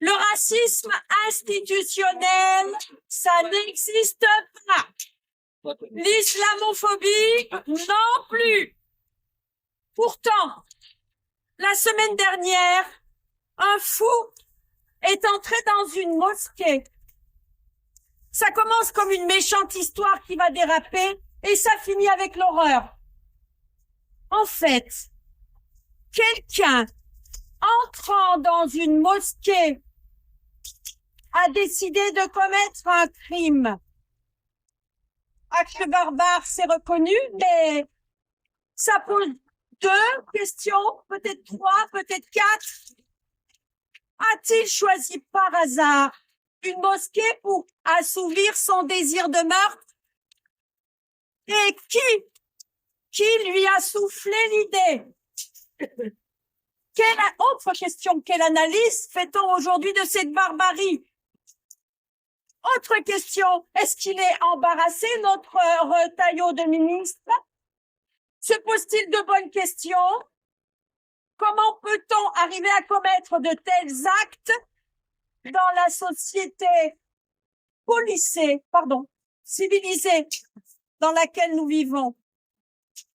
Le racisme institutionnel, ça n'existe pas. L'islamophobie, non plus. Pourtant, la semaine dernière, un fou est entré dans une mosquée. Ça commence comme une méchante histoire qui va déraper et ça finit avec l'horreur. En fait, quelqu'un entrant dans une mosquée a décidé de commettre un crime. Acte barbare, c'est reconnu, mais ça pose 2 questions, peut-être 3, peut-être 4. A-t-il choisi par hasard une mosquée pour assouvir son désir de meurtre? Et qui lui a soufflé l'idée? Autre question, quelle analyse fait-on aujourd'hui de cette barbarie? Autre question, est-ce qu'il est embarrassé, notre retaillot de ministre? Se pose-t-il de bonnes questions? Comment peut-on arriver à commettre de tels actes dans la société civilisée dans laquelle nous vivons?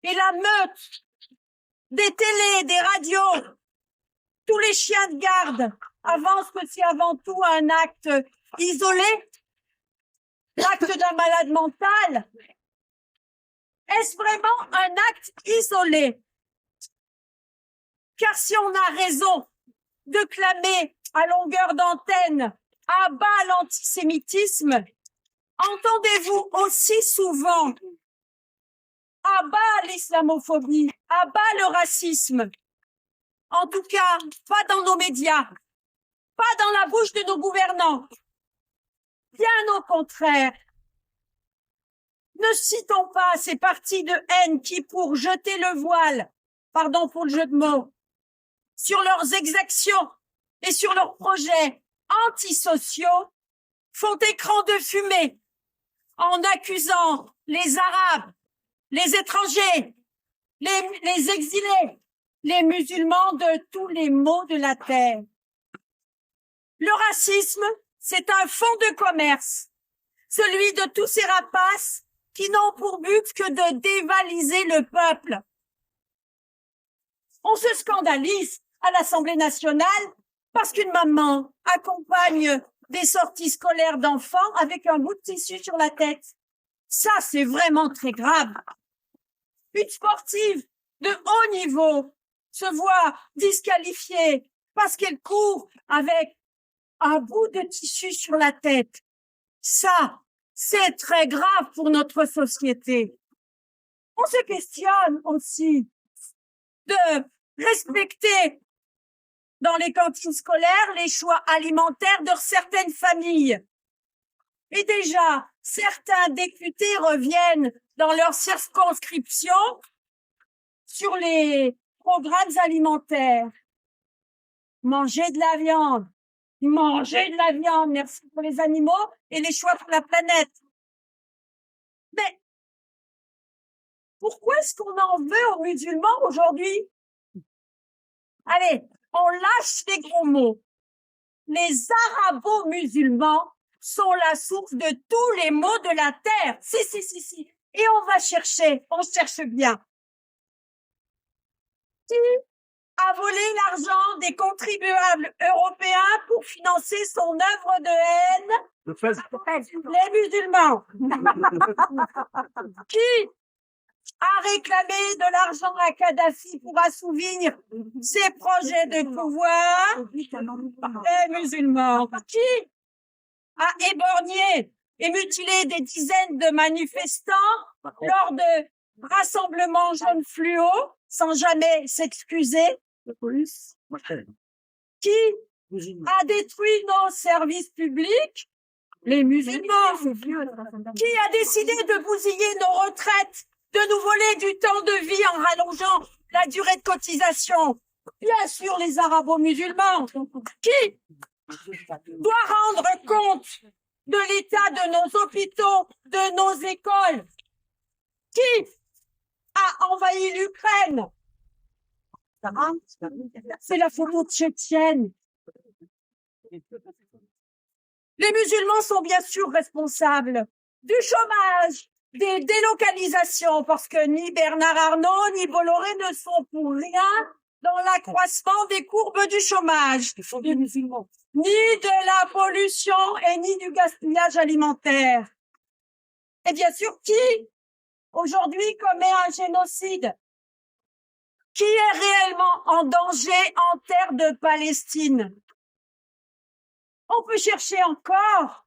Et la meute des télés, des radios, tous les chiens de garde avancent que c'est avant tout un acte isolé, l'acte d'un malade mental. Est-ce vraiment un acte isolé? Car si on a raison de clamer à longueur d'antenne à bas l'antisémitisme, entendez-vous aussi souvent à bas l'islamophobie, à bas le racisme? En tout cas, pas dans nos médias, pas dans la bouche de nos gouvernants. Bien au contraire. Ne citons pas ces partis de haine qui, pour jeter le voile, pardon pour le jeu de mots, sur leurs exactions et sur leurs projets antisociaux, font écran de fumée en accusant les Arabes, les étrangers, les exilés, les musulmans de tous les maux de la terre. Le racisme, c'est un fonds de commerce, celui de tous ces rapaces qui n'ont pour but que de dévaliser le peuple. On se scandalise à l'Assemblée nationale parce qu'une maman accompagne des sorties scolaires d'enfants avec un bout de tissu sur la tête. Ça, c'est vraiment très grave. Une sportive de haut niveau se voit disqualifiée parce qu'elle court avec un bout de tissu sur la tête. Ça, c'est très grave pour notre société. On se questionne aussi de respecter dans les cantines scolaires les choix alimentaires de certaines familles. Et déjà, certains députés reviennent dans leur circonscription sur les programmes alimentaires. Manger de la viande. Manger de la viande, merci pour les animaux et les choix pour la planète. Mais pourquoi est-ce qu'on en veut aux musulmans aujourd'hui? Allez, on lâche les gros mots. Les arabo-musulmans sont la source de tous les maux de la terre. Si. Et on cherche bien. Qui a volé l'argent des contribuables européens pour financer son œuvre de haine? Les musulmans. Qui a réclamé de l'argent à Kadhafi pour assouvir ses projets de pouvoir? Les musulmans. Qui a éborgné et mutilé des dizaines de manifestants lors de rassemblements jaunes fluo sans jamais s'excuser? Qui a détruit nos services publics? Les musulmans. Qui a décidé de bousiller nos retraites, de nous voler du temps de vie en rallongeant la durée de cotisation? Bien sûr, les arabo-musulmans. Qui doit rendre compte de l'état de nos hôpitaux, de nos écoles? Qui a envahi l'Ukraine? C'est la photo tchétchène. Les musulmans sont bien sûr responsables du chômage, des délocalisations, parce que ni Bernard Arnault ni Bolloré ne sont pour rien dans l'accroissement des courbes du chômage, ni de la pollution et ni du gaspillage alimentaire. Et bien sûr, qui aujourd'hui commet un génocide? Qui est réellement en danger en terre de Palestine? On peut chercher encore.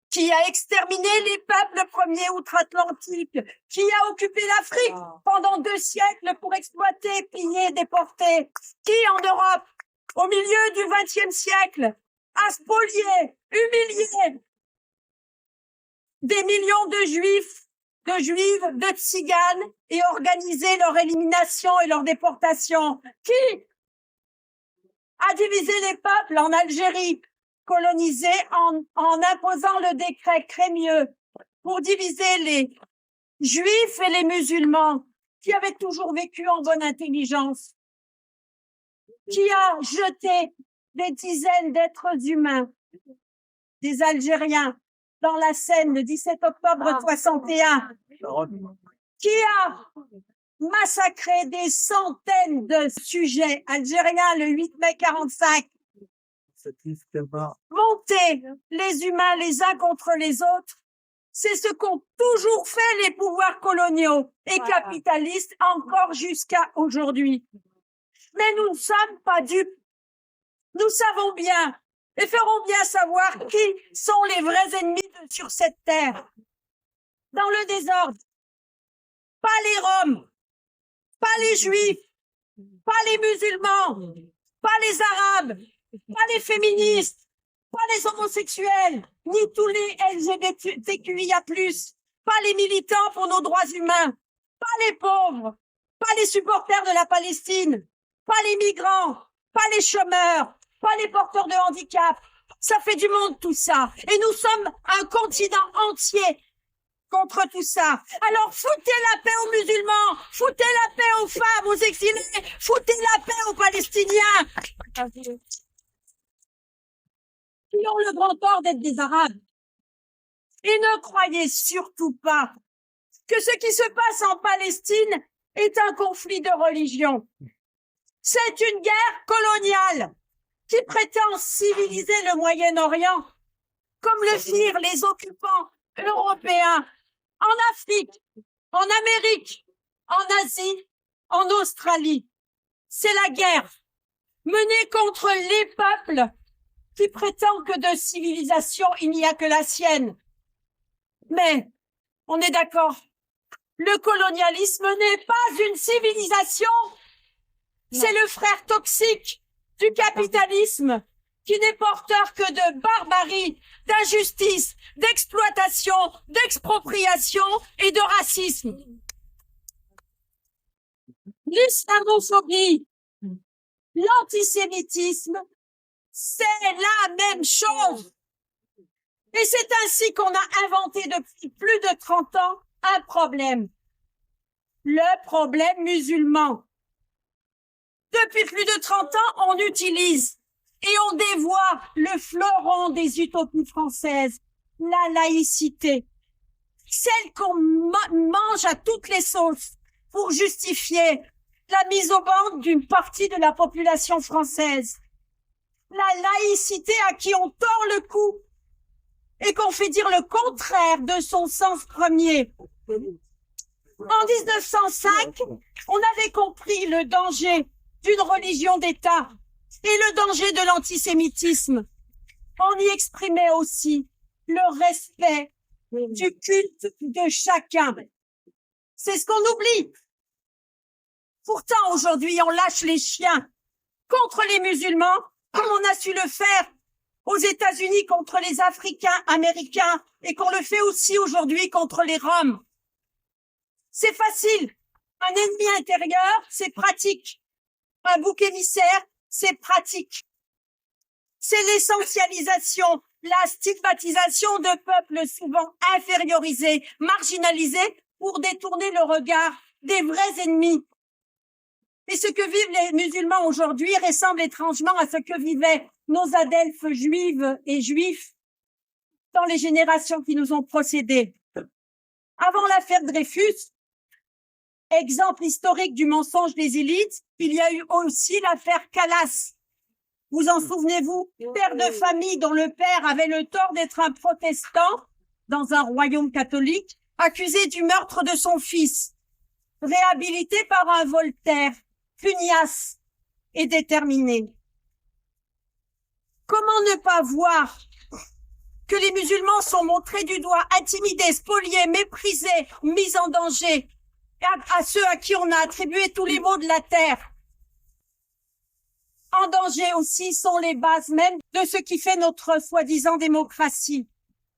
Qui a exterminé les peuples premiers outre-Atlantique? Qui a occupé l'Afrique pendant 2 siècles pour exploiter, piller, déporter? Qui en Europe, au milieu du XXe siècle, a spolié, humilié des millions de juifs, de juives, de tziganes et organisé leur élimination et leur déportation? Qui a divisé les peuples en Algérie, colonisé en imposant le décret Crémieux pour diviser les juifs et les musulmans qui avaient toujours vécu en bonne intelligence? Qui a jeté des dizaines d'êtres humains, des Algériens, dans la Seine le 17 octobre 61? Qui a massacré des centaines de sujets algériens le 8 mai 45? Monter les humains les uns contre les autres, c'est ce qu'ont toujours fait les pouvoirs coloniaux et capitalistes encore jusqu'à aujourd'hui. Mais nous ne sommes pas dupes. Nous savons bien et ferons bien savoir qui sont les vrais ennemis sur cette terre. Dans le désordre, pas les Roms, pas les Juifs, pas les musulmans, pas les Arabes, pas les féministes, pas les homosexuels, ni tous les LGBTQIA+, pas les militants pour nos droits humains, pas les pauvres, pas les supporters de la Palestine, pas les migrants, pas les chômeurs, pas les porteurs de handicap. Ça fait du monde tout ça. Et nous sommes un continent entier contre tout ça. Alors foutez la paix aux musulmans, foutez la paix aux femmes, aux exilés, foutez la paix aux Palestiniens qui ont le grand tort d'être des Arabes. Et ne croyez surtout pas que ce qui se passe en Palestine est un conflit de religion. C'est une guerre coloniale qui prétend civiliser le Moyen-Orient, comme le firent les occupants européens en Afrique, en Amérique, en Asie, en Australie. C'est la guerre menée contre les peuples qui prétend que de civilisation, il n'y a que la sienne. Mais, on est d'accord, le colonialisme n'est pas une civilisation. C'est le frère toxique du capitalisme qui n'est porteur que de barbarie, d'injustice, d'exploitation, d'expropriation et de racisme. L'islamophobie, l'antisémitisme, c'est la même chose. Et c'est ainsi qu'on a inventé depuis plus de 30 ans un problème. Le problème musulman. Depuis plus de 30 ans, on utilise et on dévoie le fleuron des utopies françaises, la laïcité, celle qu'on mange à toutes les sauces pour justifier la mise au ban d'une partie de la population française. La laïcité à qui on tord le cou et qu'on fait dire le contraire de son sens premier. En 1905, on avait compris le danger d'une religion d'État et le danger de l'antisémitisme. On y exprimait aussi le respect du culte de chacun. C'est ce qu'on oublie. Pourtant, aujourd'hui, on lâche les chiens contre les musulmans, comme on a su le faire aux États-Unis contre les Africains américains et qu'on le fait aussi aujourd'hui contre les Roms. C'est facile. Un ennemi intérieur, c'est pratique. Un bouc émissaire, c'est pratique. C'est l'essentialisation, la stigmatisation de peuples souvent infériorisés, marginalisés pour détourner le regard des vrais ennemis. Et ce que vivent les musulmans aujourd'hui ressemble étrangement à ce que vivaient nos adelphes juives et juifs dans les générations qui nous ont précédés. Avant l'affaire Dreyfus, exemple historique du mensonge des élites, il y a eu aussi l'affaire Calas. Vous en souvenez-vous? Père de famille dont le père avait le tort d'être un protestant dans un royaume catholique, accusé du meurtre de son fils, réhabilité par un Voltaire, pugnace et déterminé. Comment ne pas voir que les musulmans sont montrés du doigt, intimidés, spoliés, méprisés, mis en danger, à ceux à qui on a attribué tous les maux de la terre. En danger aussi sont les bases mêmes de ce qui fait notre soi-disant démocratie.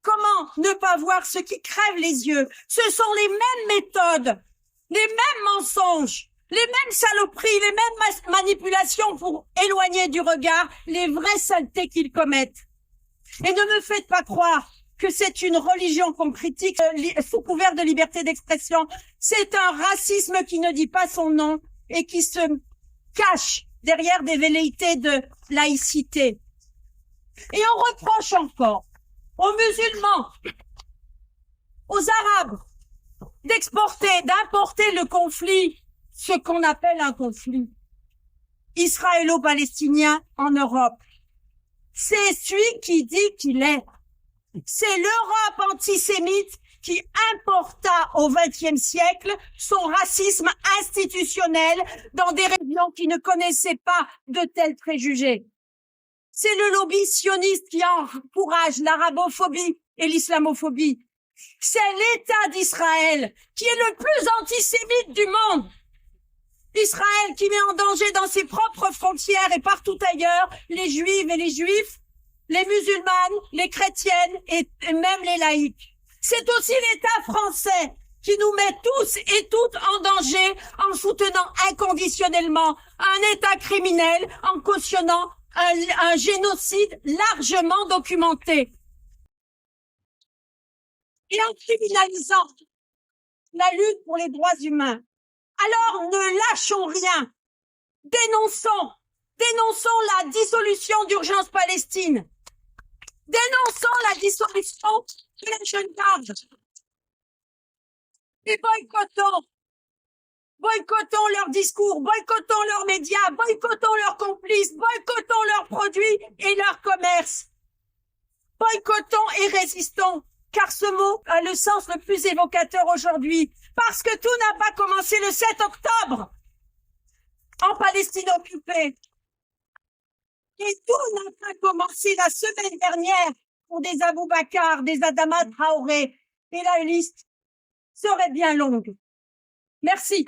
Comment ne pas voir ce qui crève les yeux? Ce sont les mêmes méthodes, les mêmes mensonges, les mêmes saloperies, les mêmes manipulations pour éloigner du regard les vraies saletés qu'ils commettent. Et ne me faites pas croire que c'est une religion qu'on critique sous couvert de liberté d'expression. C'est un racisme qui ne dit pas son nom et qui se cache derrière des velléités de laïcité. Et on reproche encore aux musulmans, aux Arabes, d'importer le conflit, ce qu'on appelle un conflit israélo-palestinien en Europe. C'est celui qui dit qu'il est. C'est l'Europe antisémite qui importa au XXe siècle son racisme institutionnel dans des régions qui ne connaissaient pas de tels préjugés. C'est le lobby sioniste qui encourage l'arabophobie et l'islamophobie. C'est l'État d'Israël qui est le plus antisémite du monde. Israël qui met en danger dans ses propres frontières et partout ailleurs les juives et les juifs, les musulmanes, les chrétiennes et même les laïcs. C'est aussi l'État français qui nous met tous et toutes en danger en soutenant inconditionnellement un État criminel, en cautionnant un génocide largement documenté. Et en criminalisant la lutte pour les droits humains. Alors ne lâchons rien. Dénonçons la dissolution d'Urgence Palestine. Dénonçons la dissolution de la Jeune Garde. Et boycottons leurs discours, boycottons leurs médias, boycottons leurs complices, boycottons leurs produits et leur commerce. Boycottons et résistons, car ce mot a le sens le plus évocateur aujourd'hui, parce que tout n'a pas commencé le 7 octobre en Palestine occupée. Et tout n'a pas commencé la semaine dernière pour des Abou Bakar, des Adama Traoré. Et la liste serait bien longue. Merci.